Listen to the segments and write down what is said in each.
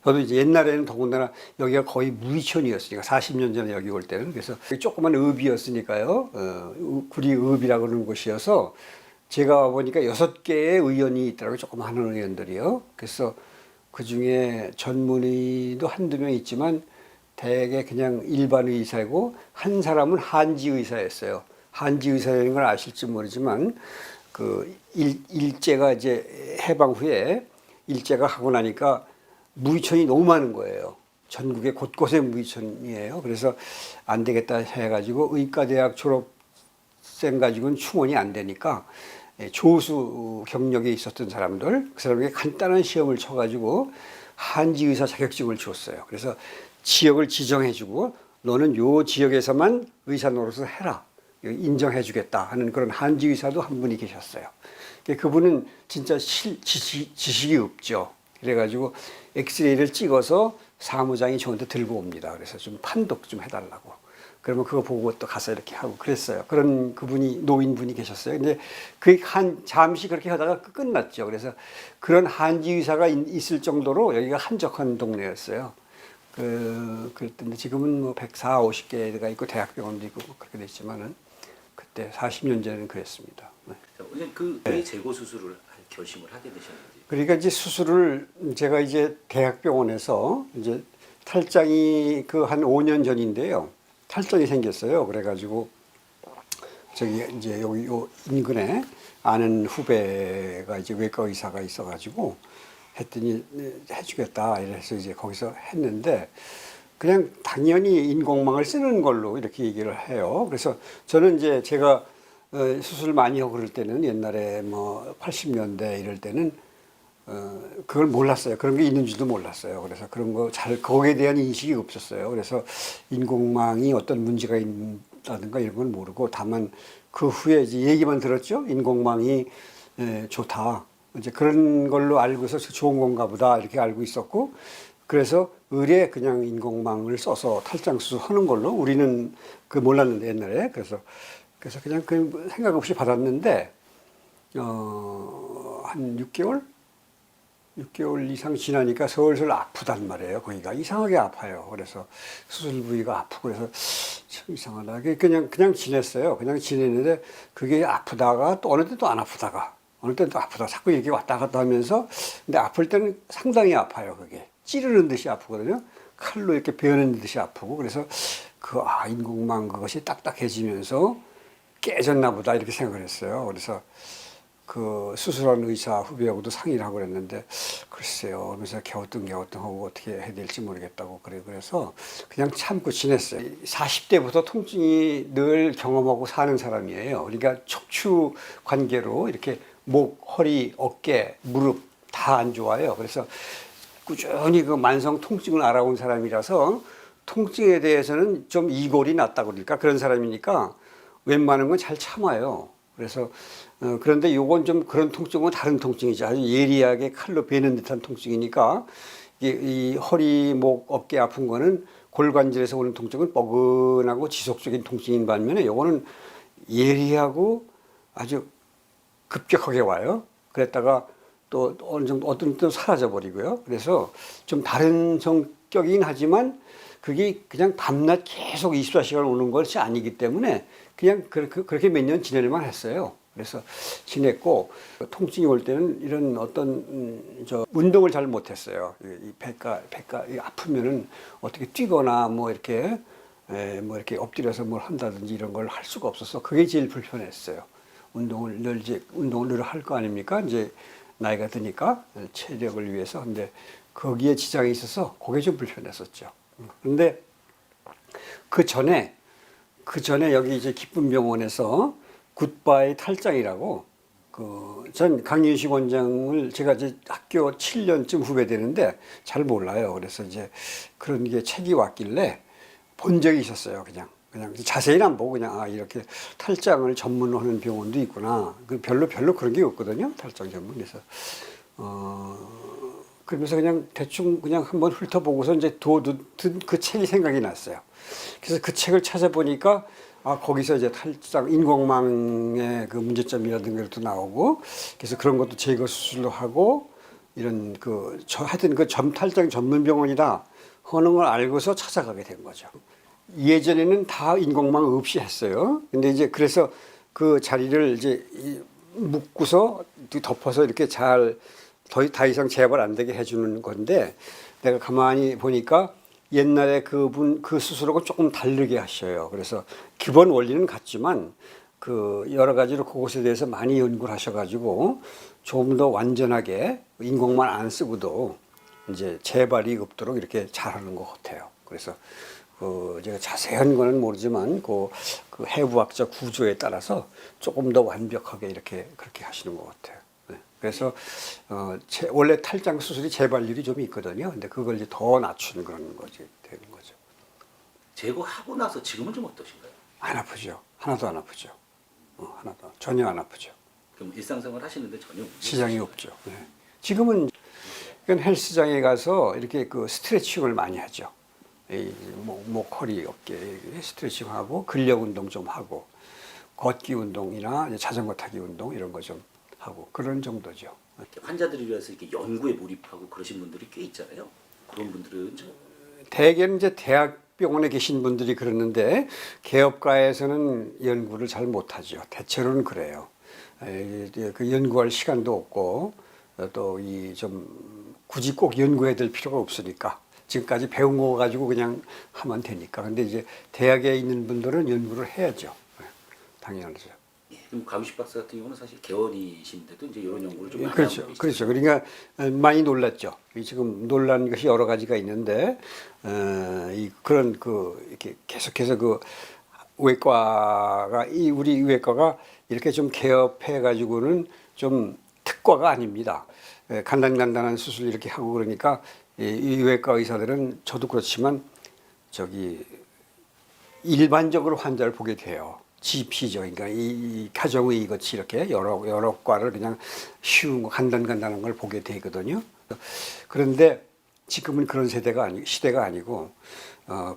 저도 이제 옛날에는 더군다나 여기가 거의 무이촌이었으니까 40년 전에 여기 올 때는 그래서 조그만 읍이었으니까요. 구리읍이라고 그러는 곳이어서 제가 와보니까 6개의 의원이 있더라고요. 조그마한 의원들이요. 그래서 그 중에 전문의도 한두 명 있지만 대개 그냥 일반 의사이고 한 사람은 한지 의사였어요. 한지 의사라는 걸 아실지 모르지만 그 일제가 이제 해방 후에 일제가 하고 나니까 무의촌이 너무 많은 거예요. 전국에 곳곳에 무의촌이에요. 그래서 안 되겠다 해가지고 의과대학 졸업생 가지고는 충원이 안 되니까 조수 경력에 있었던 사람들, 그 사람에게 간단한 시험을 쳐가지고 한지의사 자격증을 줬어요. 그래서 지역을 지정해주고 너는 요 지역에서만 의사 노릇을 해라. 인정해주겠다 하는 그런 한지의사도 한 분이 계셨어요. 그분은 진짜 지식이 없죠. 그래가지고 엑스레이를 찍어서 사무장이 저한테 들고 옵니다. 그래서 좀 판독 좀 해달라고. 그러면 그거 보고 또 가서 이렇게 하고 그랬어요. 그런 그분이 노인분이 계셨어요. 근데 그 잠시 그렇게 하다가 끝났죠. 그래서 그런 한지 의사가 있을 정도로 여기가 한적한 동네였어요. 그랬던데 지금은 뭐 140, 50개가 있고 대학병원도 있고 뭐 그렇게 됐지만은 그때 40년 전에는 그랬습니다. 네. 왜 재고 수술을 할 결심을 하게 되셨는지. 그러니까 이제 수술을 제가 이제 대학병원에서 이제 탈장이 그 한 5년 전인데요. 탈장이 생겼어요. 그래가지고 저기 이제 여기 요 인근에 아는 후배가 이제 외과 의사가 있어가지고 했더니 해주겠다 이래서 이제 거기서 했는데 그냥 당연히 인공망을 쓰는 걸로 이렇게 얘기를 해요. 그래서 저는 이제 제가 수술 많이 하고 그럴 때는 옛날에 뭐 80년대 이럴 때는 그걸 몰랐어요. 그런 게 있는 줄도 몰랐어요. 그래서 그런 거 거기에 대한 인식이 없었어요. 그래서 인공망이 어떤 문제가 있다든가 이런 건 모르고 다만 그 후에 이제 얘기만 들었죠. 인공망이 좋다. 이제 그런 걸로 알고서 좋은 건가 보다 이렇게 알고 있었고 그래서 의뢰 그냥 인공망을 써서 탈장 수술하는 걸로 우리는 그 몰랐는데 옛날에 그래서 그냥 그 생각 없이 받았는데 한 6개월 이상 지나니까 슬슬 아프단 말이에요. 거기가 이상하게 아파요. 그래서 수술 부위가 아프고 그래서 참 이상하다. 그냥 지냈어요. 그냥 지냈는데 그게 아프다가 또 어느 때 또 안 아프다가 어느 때 또 아프다가 자꾸 이렇게 왔다 갔다 하면서 근데 아플 때는 상당히 아파요. 그게 찌르는 듯이 아프거든요. 칼로 이렇게 베어낸 듯이 아프고 그래서 인공망 그것이 딱딱해지면서 깨졌나 보다 이렇게 생각을 했어요. 그래서 그 수술한 의사 후배하고도 상의를 하고 그랬는데 글쎄요 하면서 갸우뚱하고 어떻게 해야 될지 모르겠다고 그래서 그냥 참고 지냈어요. 40대부터 통증이 늘 경험하고 사는 사람이에요. 그러니까 척추 관계로 이렇게 목, 허리, 어깨, 무릎 다 안 좋아요. 그래서 꾸준히 그 만성 통증을 알아온 사람이라서 통증에 대해서는 좀 이골이 났다고 그러니까 그런 사람이니까 웬만한 건 잘 참아요. 그래서 그런데 요건 좀 그런 통증은 다른 통증이죠. 아주 예리하게 칼로 베는 듯한 통증이니까 이 허리, 목, 어깨 아픈 거는 골관절에서 오는 통증은 뻐근하고 지속적인 통증인 반면에 요거는 예리하고 아주 급격하게 와요. 그랬다가 또 어느 정도 어떤 또 사라져 버리고요. 그래서 좀 다른 성격이긴 하지만 그게 그냥 밤낮 계속 24시간 오는 것이 아니기 때문에 그냥 그렇게 몇 년 지내려만 했어요. 그래서 지냈고 통증이 올 때는 이런 어떤 운동을 잘 못했어요. 이 배가 아프면은 어떻게 뛰거나 뭐 이렇게 엎드려서 뭘 한다든지 이런 걸 할 수가 없어서 그게 제일 불편했어요. 운동을 늘 할 거 아닙니까? 이제 나이가 드니까 체력을 위해서. 근데 거기에 지장이 있어서 그게 좀 불편했었죠. 근데 그 전에 여기 이제 기쁨병원에서 굿바이 탈장이라고 전 강윤식 원장을 제가 이제 학교 7년쯤 후배되는데 잘 몰라요. 그래서 이제 그런 게 책이 왔길래 본 적이 있었어요. 그냥 자세히는 안 보고 그냥 이렇게 탈장을 전문하는 병원도 있구나. 별로 그런 게 없거든요. 탈장 전문. 그래서 그러면서 그냥 대충 그냥 한번 훑어보고서 이제 든 그 책이 생각이 났어요. 그래서 그 책을 찾아보니까 거기서 이제 탈장 인공망의 그 문제점이라든가 것도 나오고 그래서 그런 것도 제거 수술도 하고 이런 하여튼 그 탈장 전문 병원이다 하는 걸 알고서 찾아가게 된 거죠. 예전에는 다 인공망 없이 했어요. 근데 이제 그래서 그 자리를 이제 묶고서 덮어서 이렇게 더 이상 재발 안 되게 해주는 건데, 내가 가만히 보니까 옛날에 그 수술하고 조금 다르게 하셔요. 그래서 기본 원리는 같지만 그 여러 가지로 그것에 대해서 많이 연구를 하셔가지고 조금 더 완전하게 인공만 안 쓰고도 이제 재발이 없도록 이렇게 잘하는 것 같아요. 그래서 제가 자세한 거는 모르지만 그 해부학적 구조에 따라서 조금 더 완벽하게 그렇게 하시는 것 같아요. 네. 그래서 원래 탈장 수술이 재발률이 좀 있거든요. 근데 그걸 이제 더 낮춘 그런 거지 되는 거죠. 제거하고 나서 지금은 좀 어떠신가요? 안 아프죠. 하나도 안 아프죠. 전혀 안 아프죠. 그럼 일상생활 하시는데 전혀 지장이 없죠. 네. 지금은 헬스장에 가서 이렇게 그 스트레칭을 많이 하죠. 목, 허리, 어깨 스트레칭하고 근력 운동 좀 하고 걷기 운동이나 자전거 타기 운동 이런 거 좀 하고 그런 정도죠. 환자들을 위해서 이렇게 연구에 몰입하고 그러신 분들이 꽤 있잖아요. 그런 분들은 대개는 이제 대학병원에 계신 분들이 그러는데 개업가에서는 연구를 잘 못하죠. 대체로는 그래요. 그 연구할 시간도 없고 또 굳이 꼭 연구해야 될 필요가 없으니까 지금까지 배운 거 가지고 그냥 하면 되니까. 근데 이제 대학에 있는 분들은 연구를 해야죠. 당연하죠. 그럼 가우식 박사 같은 경우는 사실 개원이신데도 이제 이런 연구를 좀 많이 그렇죠. 하고 그렇죠. 그러니까 많이 놀랐죠. 지금 놀란 것이 여러 가지가 있는데 그런 이렇게 계속해서 외과가 우리 외과가 이렇게 좀 개업해 가지고는 좀 특과가 아닙니다. 간단한 수술 이렇게 하고 그러니까 이 외과 의사들은 저도 그렇지만 일반적으로 환자를 보게 돼요. GP죠. 그러니까 이 가정의 같이 이렇게 여러 과를 그냥 쉬운 거 간단한 걸 보게 되거든요. 그런데 지금은 그런 시대가 아니고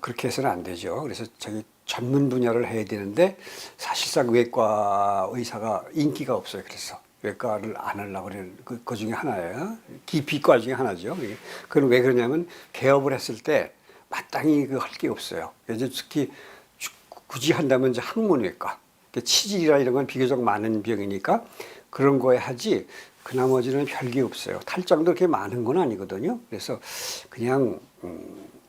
그렇게 해서는 안 되죠. 그래서 자기 전문 분야를 해야 되는데 사실상 외과 의사가 인기가 없어요. 그래서 외과를 안 하려고 그러는 그 중에 하나예요. 기피과 중에 하나죠. 그건 왜 그러냐면 개업을 했을 때 마땅히 할 게 없어요. 이제 특히 굳이 한다면 이제 학문외과, 치질이나 이런 건 비교적 많은 병이니까 그런 거에 하지 그 나머지는 별게 없어요. 탈장도 그렇게 많은 건 아니거든요. 그래서 그냥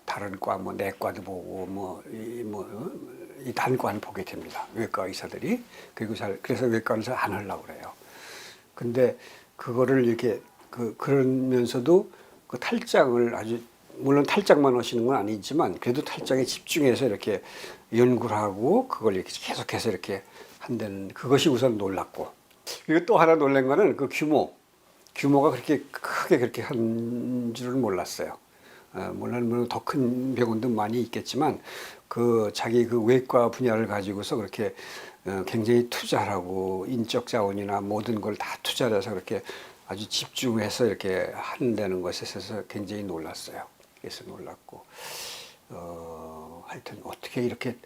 다른 과, 내과도 보고 이 단과는 보게 됩니다. 외과 의사들이. 그래서 외과를 잘 안 하려고 그래요. 근데 그거를 이렇게 그러면서도 그 탈장을 물론 탈장만 하시는 건 아니지만 그래도 탈장에 집중해서 이렇게 연구를 하고 그걸 이렇게 계속해서 이렇게 한다는 그것이 우선 놀랐고, 그리고 또 하나 놀란 거는 그 규모가 그렇게 크게 그렇게 한 줄은 몰랐어요. 물론 더 큰 병원도 많이 있겠지만 자기 외과 분야를 가지고서 그렇게 굉장히 투자하고 인적 자원이나 모든 걸 다 투자를 해서 그렇게 아주 집중해서 이렇게 한다는 것에 있어서 굉장히 놀랐어요. 그래서 놀랐고 하여튼 어떻게 이렇게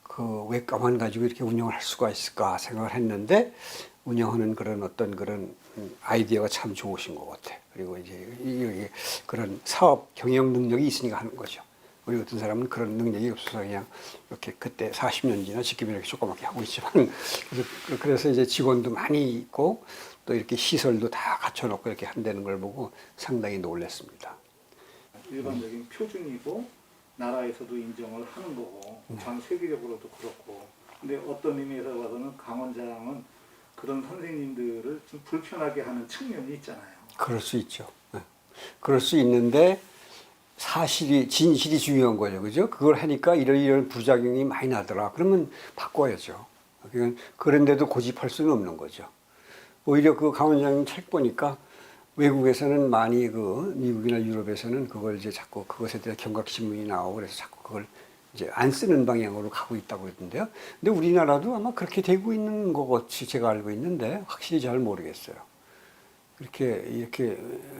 그 외과만 가지고 이렇게 운영을 할 수가 있을까 생각을 했는데 운영하는 그런 아이디어가 참 좋으신 것 같아. 그리고 이제 그런 사업 경영 능력이 있으니까 하는 거죠. 우리 같은 사람은 그런 능력이 없어서 그냥 이렇게 그때 40년 지나 지금 이렇게 조그맣게 하고 있지만 그래서 이제 직원도 많이 있고 또 이렇게 시설도 다 갖춰놓고 이렇게 한다는 걸 보고 상당히 놀랐습니다. 일반적인 표준이고 나라에서도 인정을 하는 거고 전 세계적으로도 그렇고, 근데 어떤 의미에서 봐서는 강원장은 그런 선생님들을 좀 불편하게 하는 측면이 있잖아요. 그럴 수 있죠. 그럴 수 있는데 진실이 중요한 거죠. 그죠? 그걸 하니까 이런 부작용이 많이 나더라. 그러면 바꿔야죠. 그런데도 고집할 수는 없는 거죠. 오히려 그 강원장님 책 보니까 외국에서는 많이 미국이나 유럽에서는 그걸 이제 자꾸 그것에 대한 경각심이 나오고 그래서 자꾸 그걸 이제 안 쓰는 방향으로 가고 있다고 그러던데요. 근데 우리나라도 아마 그렇게 되고 있는 것 같이 제가 알고 있는데 확실히 잘 모르겠어요. 이렇게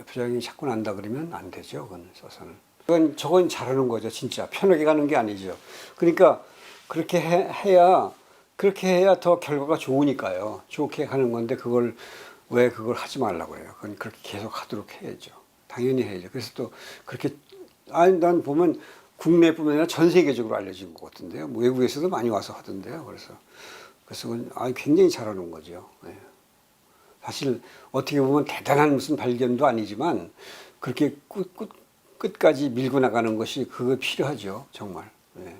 부작용이 자꾸 난다 그러면 안 되죠. 그건 써서는. 저건 잘하는 거죠. 진짜 편하게 가는 게 아니죠. 그러니까 그렇게 해야 더 결과가 좋으니까요. 좋게 하는 건데 그걸 왜 그걸 하지 말라고 그래요? 그건 그렇게 계속 하도록 해야죠. 당연히 해야죠. 그래서 또 그렇게 아니 난 보면 국내뿐만 아니라 전 세계적으로 알려진 것 같은데요. 뭐 외국에서도 많이 와서 하던데요. 그래서 그건 굉장히 잘하는 거죠. 예. 사실 어떻게 보면 대단한 무슨 발견도 아니지만 그렇게 끝까지 밀고 나가는 것이 그거 필요하죠. 정말. 예.